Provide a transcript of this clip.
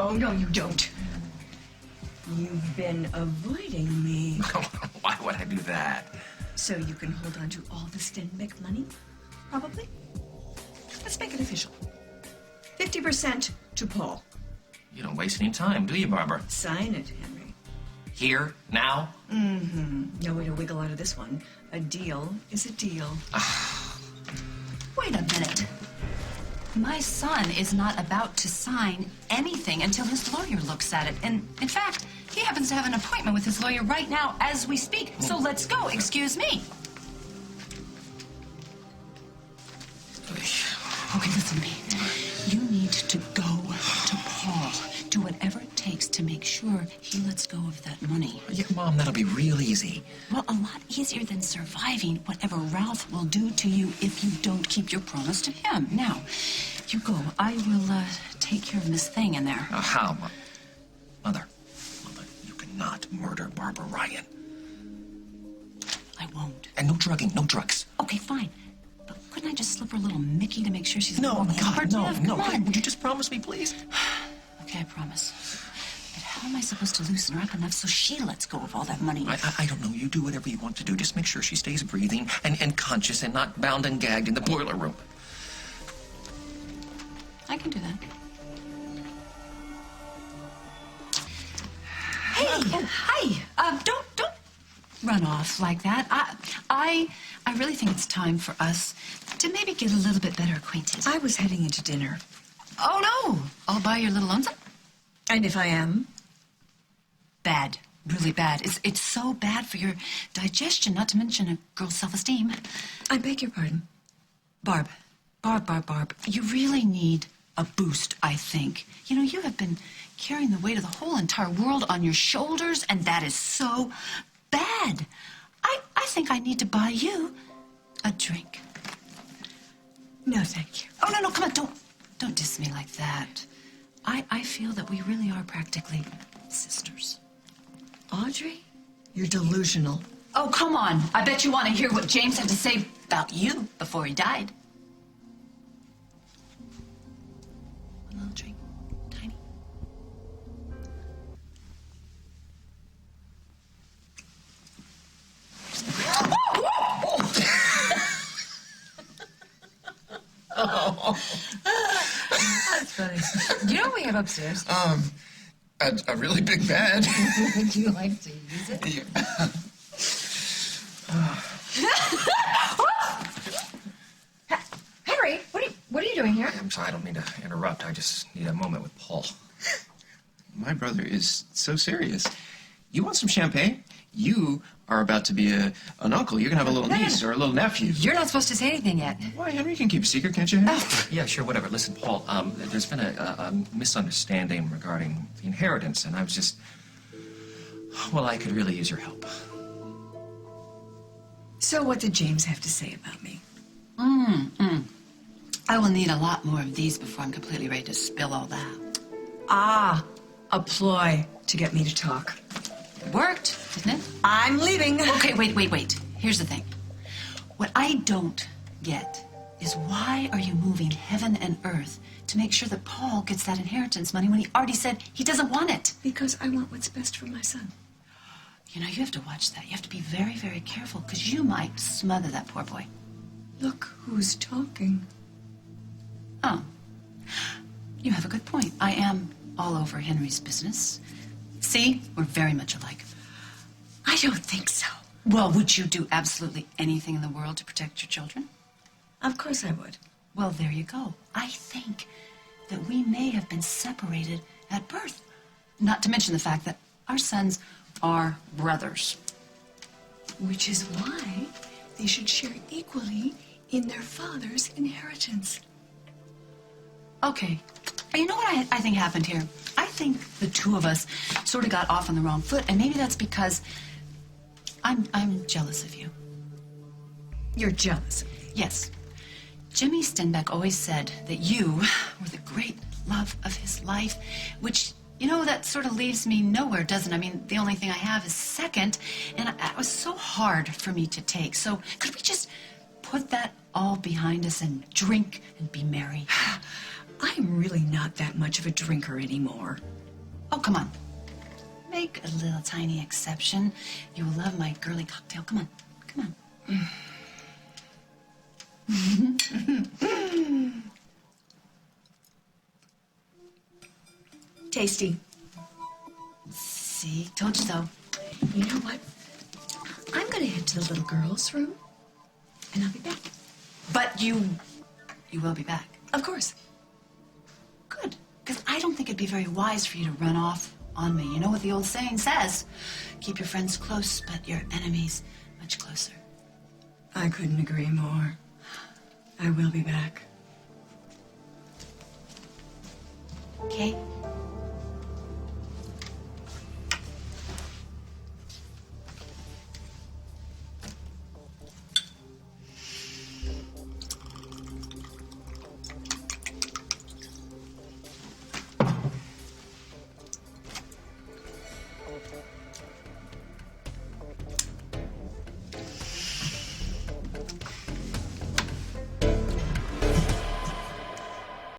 Oh, no, you don't. You've been avoiding me. Why would I do that? So you can hold on to all the Stenbeck money? Probably. Let's make it official. 50% to Paul. You don't waste any time, do you, Barbara? Sign it, Henry. Here? Now? Mm-hmm. No way to wiggle out of this one. A deal is a deal. Wait a minute. My son is not about to sign anything until his lawyer looks at it. And in fact, he happens to have an appointment with his lawyer right now as we speak. So let's go. Excuse me. Okay, listen to me. You need to go to Paul. Do whatever it takes to make sure he lets go of that money. Yeah, Mom, that'll be real easy. Well, a lot easier than surviving whatever Ralph will do to you if you don't keep your promise to him. Now, you go. I will take care of Miss Thing in there. How, Mom? Mother, you cannot murder Barbara Ryan. I won't. And no drugging, no drugs. Okay, fine. But couldn't I just slip her a little Mickey to make sure she's No, more God, cooperative? no. Come on. Would you just promise me, please? Okay, I promise. But how am I supposed to loosen her up enough so she lets go of all that money? I don't know. You do whatever you want to do. Just make sure she stays breathing and conscious and not bound and gagged in the boiler room. I can do that. Hey, hi. Don't run off like that. I really think it's time for us to maybe get a little bit better acquainted. I was heading into dinner. Oh, no. All by your little lonesome? And if I am? Bad. Really bad. It's so bad for your digestion, not to mention a girl's self-esteem. I beg your pardon. Barb. You really need a boost, I think. You know, you have been carrying the weight of the whole entire world on your shoulders, and that is so bad. I think I need to buy you a drink. No, thank you. Oh, no, come on, don't diss me like that. I feel that we really are practically sisters. Audrey, you're delusional. Oh, come on. I bet you want to hear what James had to say about you before he died. A little drink. Tiny. Oh. That's funny. Do you know what we have upstairs? A really big bed. Would you like to use it? Yeah. Henry, what are you doing here? I'm sorry, I don't mean to interrupt. I just need a moment with Paul. My brother is so serious. You want some champagne? You are about to be an uncle. You're going to have a little niece or a little nephew. You're not supposed to say anything yet. Why, Henry, you can keep a secret, can't you? Yeah, sure, whatever. Listen, Paul, there's been a misunderstanding regarding the inheritance, and I was just... Well, I could really use your help. So what did James have to say about me? I will need a lot more of these before I'm completely ready to spill all that. Ah, a ploy to get me to talk. It worked, didn't it? I'm leaving. Okay, wait. Here's the thing. What I don't get is why are you moving heaven and earth to make sure that Paul gets that inheritance money when he already said he doesn't want it? Because I want what's best for my son. You know, you have to watch that. You have to be very, very careful because you might smother that poor boy. Look who's talking. Oh, you have a good point. I am all over Henry's business. See, we're very much alike. I don't think so. Well, would you do absolutely anything in the world to protect your children? Of course I would. Well, there you go. I think that we may have been separated at birth. Not to mention the fact that our sons are brothers. Which is why they should share equally in their father's inheritance. Okay. You know what I think happened here? I think the two of us sort of got off on the wrong foot, and maybe that's because I'm jealous of you. You're jealous. Yes. Jimmy Stenbeck always said that you were the great love of his life, which, you know, that sort of leaves me nowhere, doesn't it? I mean, the only thing I have is second, and it was so hard for me to take. So could we just put that all behind us and drink and be merry? I'm really not that much of a drinker anymore. Oh, come on. Make a little tiny exception. You will love my girly cocktail. Come on. Come on. Tasty. See? Told you so. You know what? I'm going to head to the little girl's room, and I'll be back. But you will be back. Of course. Good. Because I don't think it'd be very wise for you to run off on me. You know what the old saying says? Keep your friends close, but your enemies much closer. I couldn't agree more. I will be back. Okay?